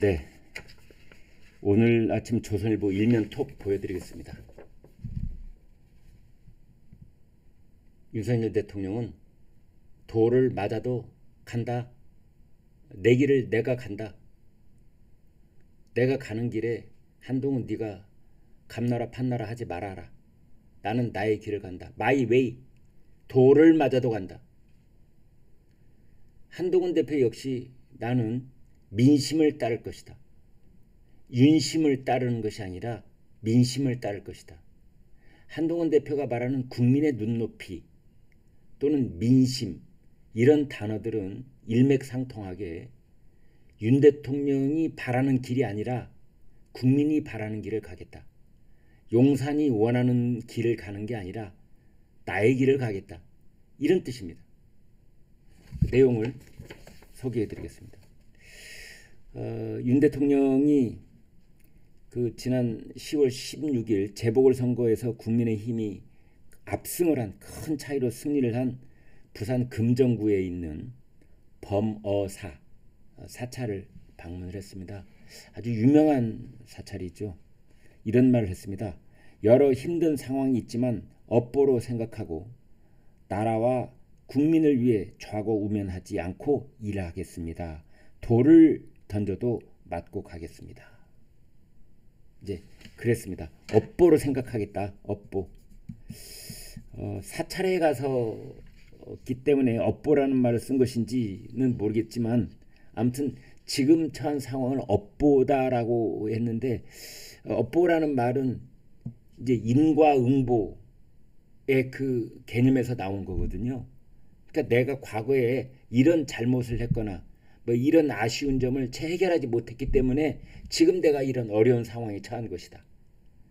네. 오늘 아침 조선일보 일면 톱 보여드리겠습니다. 윤석열 대통령은 돌을 맞아도 간다. 내 길을 내가 간다. 내가 가는 길에 한동훈 네가 감나라 판나라 하지 말아라. 나는 나의 길을 간다. 마이 웨이. 돌을 맞아도 간다. 한동훈 대표 역시 나는 민심을 따를 것이다. 윤심을 따르는 것이 아니라 민심을 따를 것이다. 한동훈 대표가 말하는 국민의 눈높이 또는 민심, 이런 단어들은 일맥상통하게 윤 대통령이 바라는 길이 아니라 국민이 바라는 길을 가겠다. 용산이 원하는 길을 가는 게 아니라 나의 길을 가겠다. 이런 뜻입니다. 그 내용을 소개해 드리겠습니다. 윤 대통령이 지난 10월 16일 재보궐선거에서 국민의힘이 압승을 한, 큰 차이로 승리를 한 부산 금정구에 있는 범어사 사찰을 방문을 했습니다. 아주 유명한 사찰이죠. 이런 말을 했습니다. 여러 힘든 상황이 있지만 업보로 생각하고 나라와 국민을 위해 좌고우면하지 않고 일하겠습니다. 돌을 던져도 맞고 가겠습니다. 이제 그랬습니다. 업보로 생각하겠다. 업보. 사찰에 가서기 때문에 업보라는 말을 쓴 것인지는 모르겠지만 아무튼 지금 처한 상황을 업보다라고 했는데, 업보라는 말은 이제 인과응보의 그 개념에서 나온 거거든요. 그러니까 내가 과거에 이런 잘못을 했거나 뭐 이런 아쉬운 점을 채 해결하지 못했기 때문에 지금 내가 이런 어려운 상황에 처한 것이다.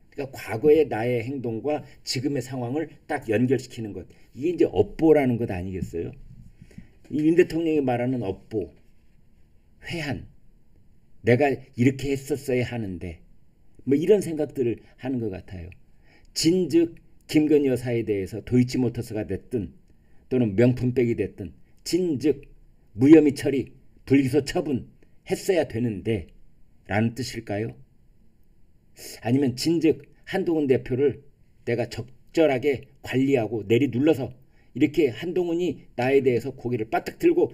그러니까 과거의 나의 행동과 지금의 상황을 딱 연결시키는 것, 이게 이제 업보라는 것 아니겠어요? 이 윤 대통령이 말하는 업보, 회한, 내가 이렇게 했었어야 하는데 뭐 이런 생각들을 하는 것 같아요. 진즉 김건희 여사에 대해서 도이치모터스가 됐든 또는 명품백이 됐든 진즉 무혐의 처리, 불기소 처분 했어야 되는데 라는 뜻일까요? 아니면 진즉 한동훈 대표를 내가 적절하게 관리하고 내리눌러서 이렇게 한동훈이 나에 대해서 고개를 바짝 들고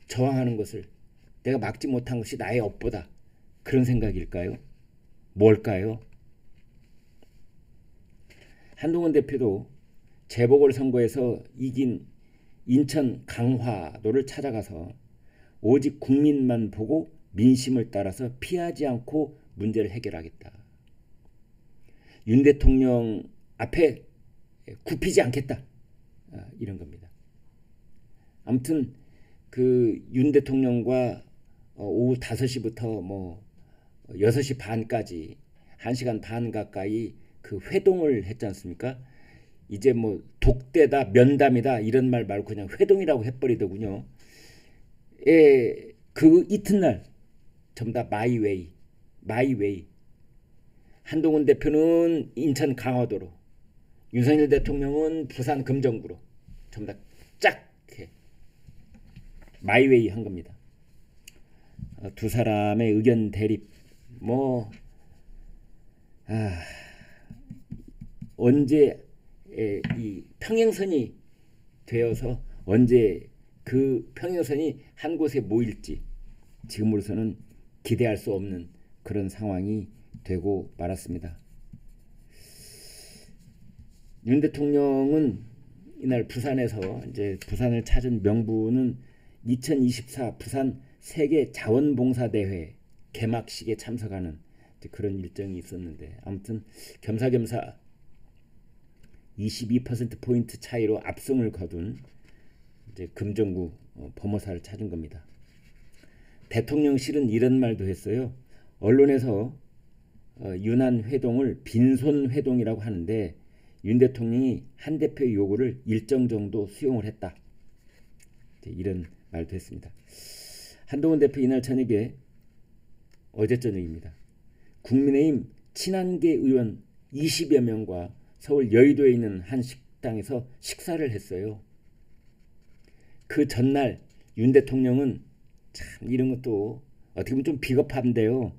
저항하는 것을 내가 막지 못한 것이 나의 업보다, 그런 생각일까요? 뭘까요? 한동훈 대표도 재보궐선거에서 이긴 인천 강화도를 찾아가서 오직 국민만 보고 민심을 따라서 피하지 않고 문제를 해결하겠다. 윤 대통령 앞에 굽히지 않겠다. 이런 겁니다. 아무튼 윤 대통령과 오후 5시부터 뭐 6시 반까지 1시간 반 가까이 회동을 했지 않습니까? 이제 뭐 독대다, 면담이다 이런 말 말고 그냥 회동이라고 해버리더군요. 그 이튿날 전부 다 마이웨이. 한동훈 대표는 인천 강화도로, 윤석열 대통령은 부산 금정구로 전부 다 쫙 마이웨이 한 겁니다. 두 사람의 의견 대립, 언제 이 평행선이 되어서 언제 그 평행선이 한 곳에 모일지 지금으로서는 기대할 수 없는 그런 상황이 되고 말았습니다. 윤 대통령은 이날 부산에서 이제 부산을 찾은 명분은 2024 부산 세계 자원봉사대회 개막식에 참석하는 그런 일정이 있었는데, 아무튼 겸사겸사 22%포인트 차이로 압승을 거둔 이제 금정구 범어사를 찾은 겁니다. 대통령실은 이런 말도 했어요. 언론에서 윤한 회동을 빈손 회동이라고 하는데 윤 대통령이 한 대표의 요구를 일정 정도 수용을 했다. 이런 말도 했습니다. 한동훈 대표 이날 저녁에, 어제 저녁입니다, 국민의힘 친한계 의원 20여 명과 서울 여의도에 있는 한 식당에서 식사를 했어요. 그 전날 윤 대통령은 참 이런 것도 어떻게 보면 좀 비겁한데요.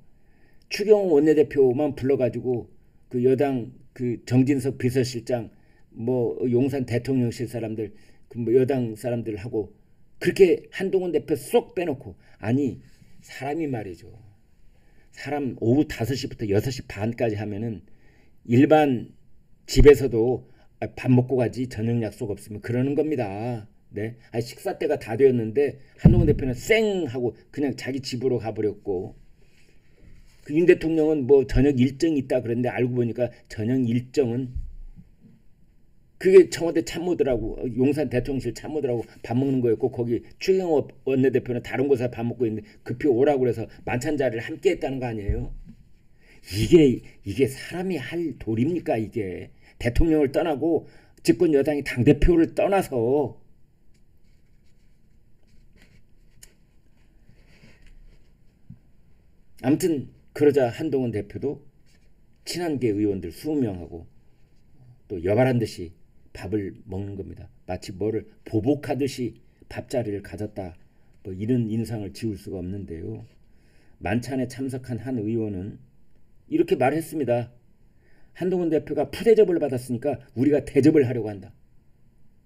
추경호 원내대표만 불러가지고 그 여당 그 정진석 비서실장 뭐 용산 대통령실 사람들 그 뭐 여당 사람들하고 그렇게 한동훈 대표 쏙 빼놓고 아니 사람이 말이죠. 사람 오후 5시부터 6시 반까지 하면은 일반 집에서도 밥 먹고 가지 저녁 약속 없으면 그러는 겁니다. 네, 아니 식사 때가 다 되었는데 한동훈 대표는 쌩 하고 그냥 자기 집으로 가버렸고 그 윤 대통령은 뭐 저녁 일정이 있다 그랬는데 알고 보니까 저녁 일정은 그게 청와대 참모들하고 용산 대통령실 참모들하고 밥 먹는 거였고 거기 추경호 원내대표는 다른 곳에서 밥 먹고 있는데 급히 오라고 그래서 만찬 자리를 함께 했다는 거 아니에요. 이게 사람이 할 도리입니까? 이게 대통령을 떠나고 집권 여당이 당대표를 떠나서 아무튼 그러자 한동훈 대표도 친한계 의원들 20명하고 또 여발한 듯이 밥을 먹는 겁니다. 마치 뭐를 보복하듯이 밥자리를 가졌다. 뭐 이런 인상을 지울 수가 없는데요. 만찬에 참석한 한 의원은 이렇게 말했습니다. 한동훈 대표가 푸대접을 받았으니까 우리가 대접을 하려고 한다.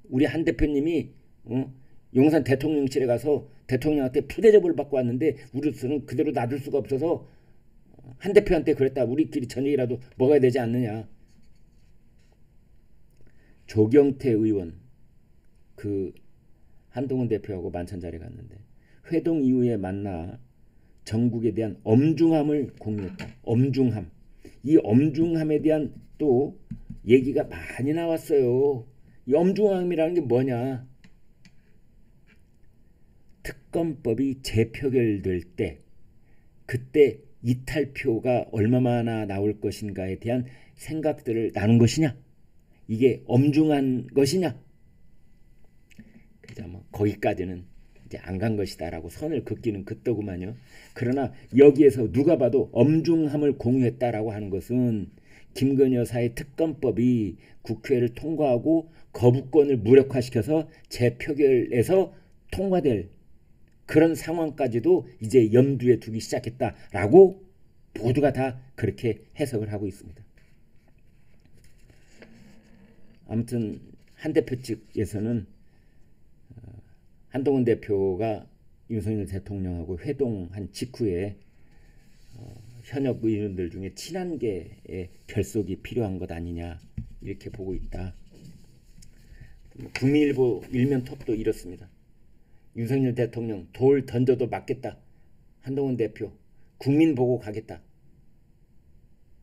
우리 한 대표님이 용산 대통령실에 가서 대통령한테 푸대접을 받고 왔는데 우리로서는 그대로 놔둘 수가 없어서 한 대표한테 그랬다. 우리끼리 저녁이라도 먹어야 되지 않느냐. 조경태 의원 그 한동훈 대표하고 만찬 자리에 갔는데 회동 이후에 만나 정국에 대한 엄중함을 공유했다. 엄중함. 이 엄중함에 대한 또 얘기가 많이 나왔어요. 이 엄중함이라는 게 뭐냐. 특검법이 재표결될 때 그때 이탈표가 얼마나 나올 것인가에 대한 생각들을 나눈 것이냐. 이게 엄중한 것이냐. 그래서 뭐 거기까지는 이제 안 간 것이다라고 선을 긋기는 긋더구만요. 그러나 여기에서 누가 봐도 엄중함을 공유했다라고 하는 것은 김건희 여사의 특검법이 국회를 통과하고 거부권을 무력화시켜서 재표결에서 통과될 그런 상황까지도 이제 염두에 두기 시작했다라고 모두가 다 그렇게 해석을 하고 있습니다. 아무튼 한 대표 측에서는 한동훈 대표가 윤석열 대통령하고 회동한 직후에 현역 의원들 중에 친한계의 결속이 필요한 것 아니냐 이렇게 보고 있다. 국민일보 일면 톱도 이렇습니다. 윤석열 대통령 돌 던져도 맞겠다. 한동훈 대표 국민 보고 가겠다.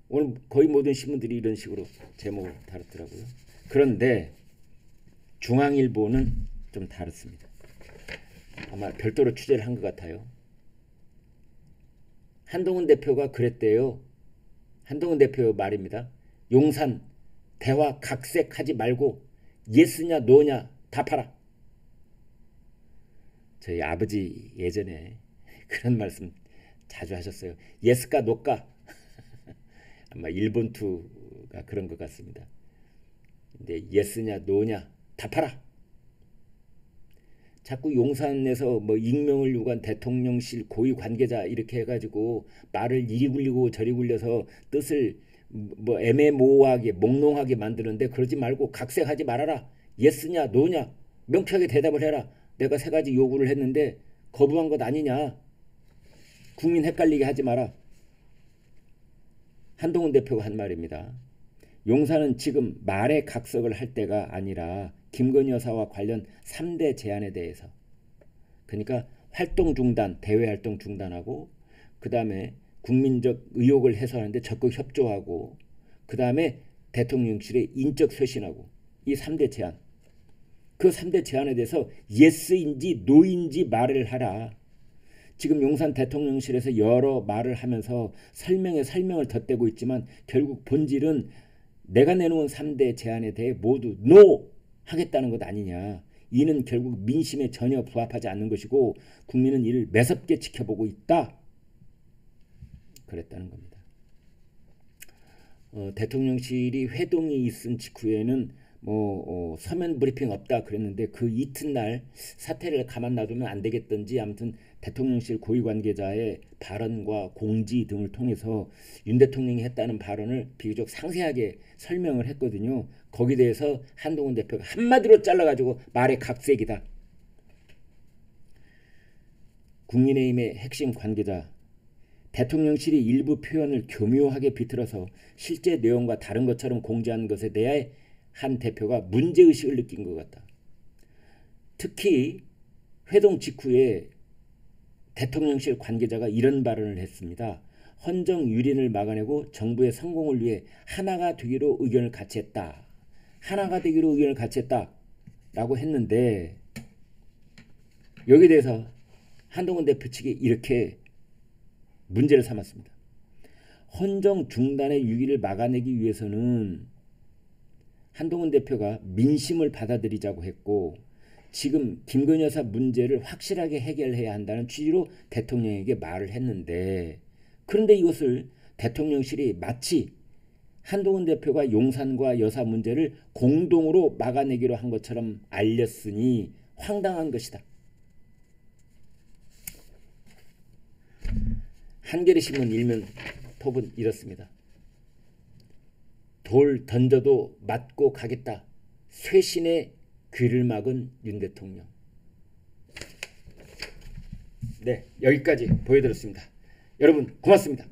오늘 거의 모든 신문들이 이런 식으로 제목을 다뤘더라고요. 그런데 중앙일보는 좀 다릅니다. 아마 별도로 취재를 한 것 같아요. 한동훈 대표가 그랬대요. 한동훈 대표 말입니다. 용산 대화 각색하지 말고 예스냐 노냐 답하라. 저희 아버지 예전에 그런 말씀 자주 하셨어요. 예스까 노까. 아마 일본 투가 그런 것 같습니다. 근데 예스냐 노냐 답하라. 자꾸 용산에서 뭐 익명을 요구한 대통령실 고위 관계자 이렇게 해가지고 말을 이리 굴리고 저리 굴려서 뜻을 뭐 애매모호하게 몽롱하게 만드는데 그러지 말고 각색하지 말아라. 예스냐 노냐 명쾌하게 대답을 해라. 내가 3가지 요구를 했는데 거부한 것 아니냐. 국민 헷갈리게 하지 마라. 한동훈 대표가 한 말입니다. 용산은 지금 말의 각색을 할 때가 아니라 김건희 여사와 관련 3대 제안에 대해서 그러니까 활동 중단, 대외 활동 중단하고 그 다음에 국민적 의혹을 해소하는데 적극 협조하고 그 다음에 대통령실에 인적 쇄신하고 이 3대 제안 그 3대 제안에 대해서 예스인지 노인지 말을 하라. 지금 용산 대통령실에서 여러 말을 하면서 설명에 설명을 덧대고 있지만 결국 본질은 내가 내놓은 3대 제안에 대해 모두 NO 하겠다는 것 아니냐. 이는 결국 민심에 전혀 부합하지 않는 것이고 국민은 이를 매섭게 지켜보고 있다. 그랬다는 겁니다. 대통령실이 회동이 있은 직후에는 서면 브리핑 없다 그랬는데 그 이튿날 사태를 가만 놔두면 안 되겠던지 아무튼 대통령실 고위 관계자의 발언과 공지 등을 통해서 윤 대통령이 했다는 발언을 비교적 상세하게 설명을 했거든요. 거기에 대해서 한동훈 대표가 한마디로 잘라가지고 말의 각색이다. 국민의힘의 핵심 관계자 대통령실이 일부 표현을 교묘하게 비틀어서 실제 내용과 다른 것처럼 공지한 것에 대해 한 대표가 문제의식을 느낀 것 같다. 특히 회동 직후에 대통령실 관계자가 이런 발언을 했습니다. 헌정 유린을 막아내고 정부의 성공을 위해 하나가 되기로 의견을 같이 했다. 하나가 되기로 의견을 같이 했다. 라고 했는데 여기에 대해서 한동훈 대표 측이 이렇게 문제를 삼았습니다. 헌정 중단의 유기를 막아내기 위해서는 한동훈 대표가 민심을 받아들이자고 했고 지금 김건희 여사 문제를 확실하게 해결해야 한다는 취지로 대통령에게 말을 했는데 그런데 이것을 대통령실이 마치 한동훈 대표가 용산과 여사 문제를 공동으로 막아내기로 한 것처럼 알렸으니 황당한 것이다. 한겨레 신문 일면 톱은 이렇습니다. 돌 던져도 맞고 가겠다. 쇄신의 귀를 막은 윤 대통령. 네, 여기까지 보여드렸습니다. 여러분 고맙습니다.